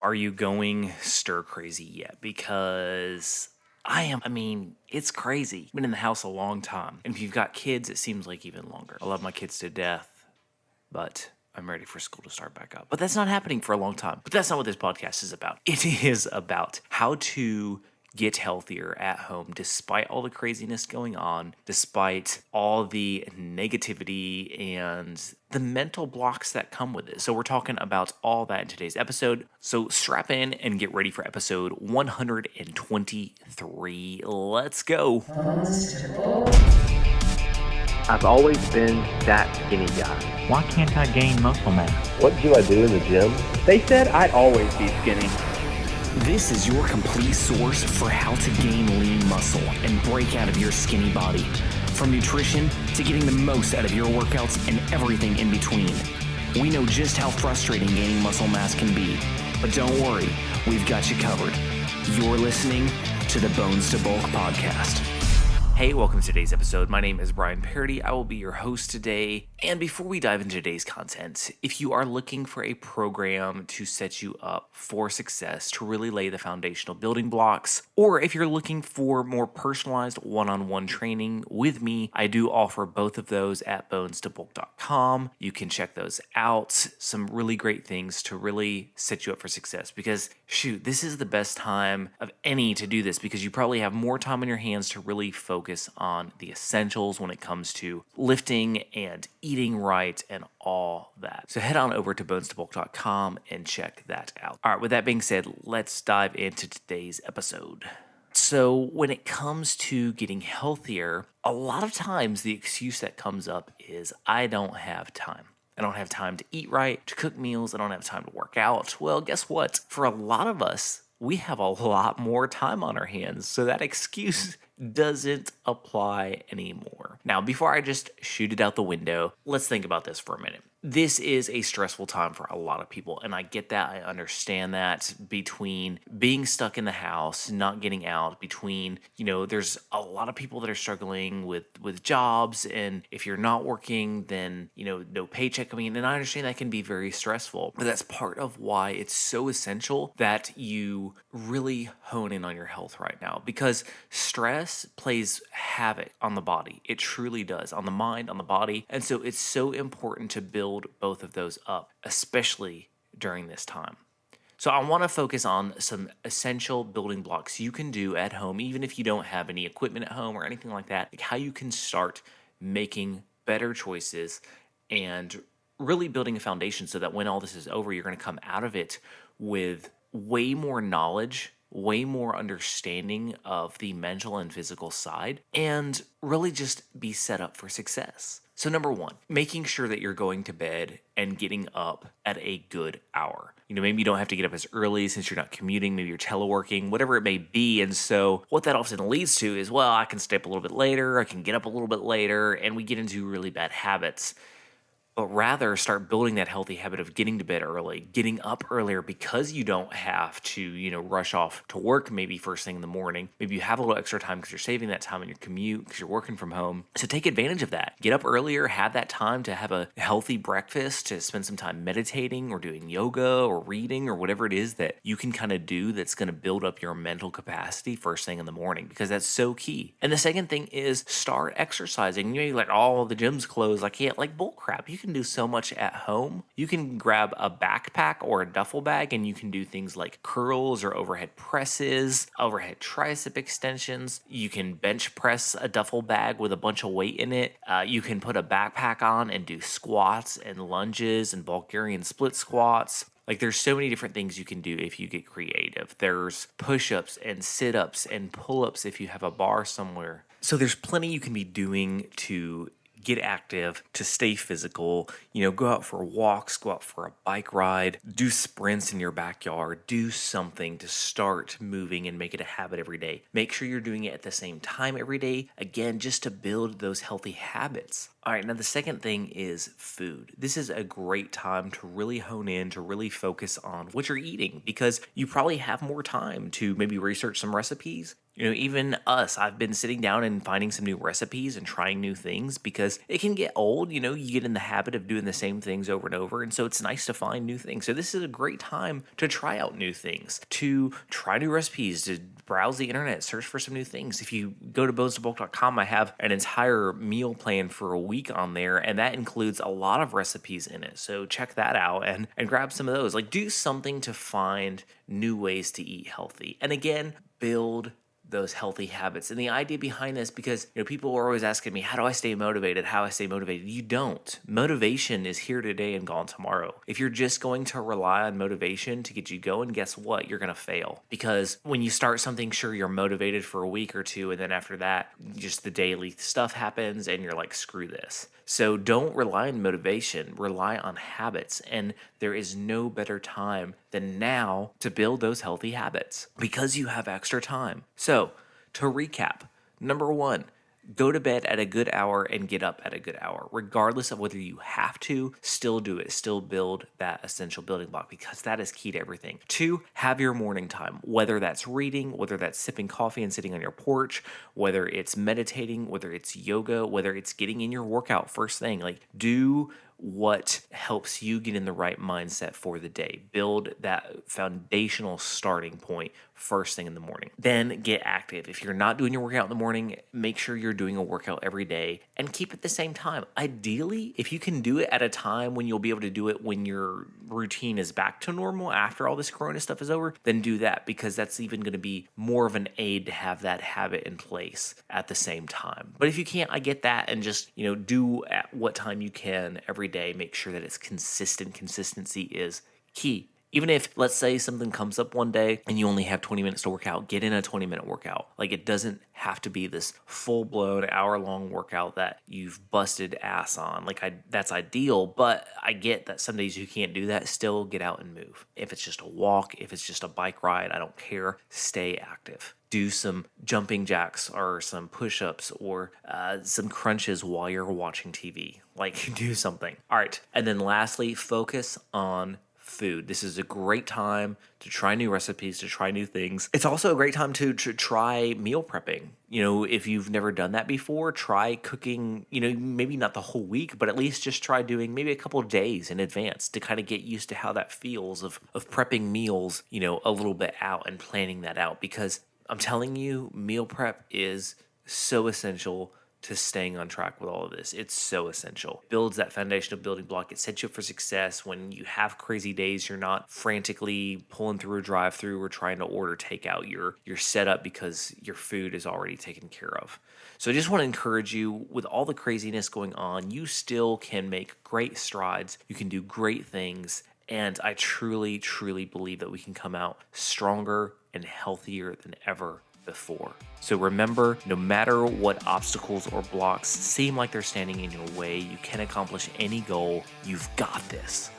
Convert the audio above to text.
Are you going stir crazy yet? Because I am. I mean, it's crazy. Been in the house a long time. And if you've got kids, it seems like even longer. I love my kids to death, but I'm ready for school to start back up. But that's not happening for a long time. But that's not what this podcast is about. It is about how to get healthier at home despite all the craziness going on, despite all the negativity and the mental blocks that come with it. So we're talking about all that in today's episode. So strap in and get ready for episode 123. Let's go. I've always been that skinny guy. Why can't I gain muscle mass? What do I do in the gym? They said I'd always be skinny. This is your complete source for how to gain lean muscle and break out of your skinny body. From nutrition to getting the most out of your workouts and everything in between. We know just how frustrating gaining muscle mass can be, but don't worry, we've got you covered. You're listening to the Bones to Bulk podcast. Hey, welcome to today's episode. My name is Brian Parody. I will be your host today. And before we dive into today's content, if you are looking for a program to set you up for success, to really lay the foundational building blocks, or if you're looking for more personalized one-on-one training with me, I do offer both of those at bonestobulk.com. You can check those out. Some really great things to really set you up for success because, shoot, this is the best time of any to do this because you probably have more time on your hands to really focus on the essentials when it comes to lifting and eating right and all that. So head on over to bonestobulk.com and check that out. All right, with that being said, let's dive into today's episode. So when it comes to getting healthier, a lot of times the excuse that comes up is I don't have time. I don't have time to eat right, to cook meals. I don't have time to work out. Well, guess what? For a lot of us, we have a lot more time on our hands. So that excuse doesn't apply anymore. Now, before I just shoot it out the window, let's think about this for a minute. This is a stressful time for a lot of people, and I get that. I understand that between being stuck in the house, not getting out, between, there's a lot of people that are struggling with jobs, and if you're not working, then, no paycheck coming in, and I understand that can be very stressful, but that's part of why it's so essential that you really hone in on your health right now, because stress plays havoc on the body. It truly does, on the mind, on the body, and so it's so important to build both of those up, especially during this time. So I want to focus on some essential building blocks you can do at home, even if you don't have any equipment at home or anything like that, like how you can start making better choices and really building a foundation so that when all this is over, you're going to come out of it with way more knowledge, way more understanding of the mental and physical side, and really just be set up for success. So number one, making sure that you're going to bed and getting up at a good hour. Maybe you don't have to get up as early since you're not commuting, maybe you're teleworking, whatever it may be. And so what that often leads to is, well, I can stay up a little bit later, I can get up a little bit later, and we get into really bad habits. But rather start building that healthy habit of getting to bed early, getting up earlier because you don't have to, rush off to work maybe first thing in the morning. Maybe you have a little extra time because you're saving that time in your commute because you're working from home. So take advantage of that. Get up earlier, have that time to have a healthy breakfast, to spend some time meditating or doing yoga or reading or whatever it is that you can kind of do that's going to build up your mental capacity first thing in the morning, because that's so key. And the second thing is start exercising. You're like, oh, the gym's closed, I can't, like, bull crap. You can do so much at home. You can grab a backpack or a duffel bag and you can do things like curls or overhead presses, overhead tricep extensions. You can bench press a duffel bag with a bunch of weight in it. You can put a backpack on and do squats and lunges and Bulgarian split squats. Like, there's so many different things you can do if you get creative. There's push-ups and sit-ups and pull-ups if you have a bar somewhere. So there's plenty you can be doing to get active, to stay physical, go out for walks, go out for a bike ride, do sprints in your backyard, do something to start moving and make it a habit every day. Make sure you're doing it at the same time every day, again, just to build those healthy habits. All right, now the second thing is food. This is a great time to really hone in, to really focus on what you're eating, because you probably have more time to maybe research some recipes. Even us, I've been sitting down and finding some new recipes and trying new things because it can get old. You get in the habit of doing the same things over and over. And so it's nice to find new things. So this is a great time to try out new things, to try new recipes, to browse the internet, search for some new things. If you go to bonestobulk.com, I have an entire meal plan for a week on there, and that includes a lot of recipes in it. So check that out and grab some of those. Like, do something to find new ways to eat healthy. And again, build those healthy habits. And the idea behind this, because people are always asking me, how do I stay motivated? How I stay motivated? You don't. Motivation is here today and gone tomorrow. If you're just going to rely on motivation to get you going, guess what? You're going to fail. Because when you start something, sure, you're motivated for a week or two, and then after that, just the daily stuff happens and you're like, screw this. So don't rely on motivation, rely on habits. And there is no better time than now to build those healthy habits because you have extra time. So to recap, number 1, go to bed at a good hour and get up at a good hour. Regardless of whether you have to, still do it. Still build that essential building block because that is key to everything. 2, have your morning time, whether that's reading, whether that's sipping coffee and sitting on your porch, whether it's meditating, whether it's yoga, whether it's getting in your workout first thing. Like, do what helps you get in the right mindset for the day. Build that foundational starting point first thing in the morning. Then get active. If you're not doing your workout in the morning, make sure you're doing a workout every day and keep it the same time. Ideally, if you can do it at a time when you'll be able to do it when your routine is back to normal after all this corona stuff is over, then do that because that's even going to be more of an aid to have that habit in place at the same time. But if you can't, I get that, and just, do at what time you can every day. Make sure that it's consistent. Consistency is key. Even if, let's say, something comes up one day and you only have 20 minutes to work out, get in a 20-minute workout. Like, it doesn't have to be this full-blown hour-long workout that you've busted ass on. That's ideal, but I get that some days you can't do that. Still get out and move. If it's just a walk, if it's just a bike ride, I don't care. Stay active. Do some jumping jacks or some push-ups or some crunches while you're watching TV. Do something. All right. And then lastly, focus on food. This is a great time to try new recipes, to try new things. It's also a great time to try meal prepping. If you've never done that before, try cooking, maybe not the whole week, but at least just try doing maybe a couple of days in advance to kind of get used to how that feels of prepping meals, a little bit out and planning that out. Because I'm telling you, meal prep is so essential to staying on track with all of this. It's so essential. It builds that foundational building block. It sets you up for success. When you have crazy days, you're not frantically pulling through a drive-through or trying to order takeout. You're set up because your food is already taken care of. So I just want to encourage you, with all the craziness going on, you still can make great strides. You can do great things. And I truly, truly believe that we can come out stronger and healthier than ever before. So remember, no matter what obstacles or blocks seem like they're standing in your way, you can accomplish any goal. You've got this.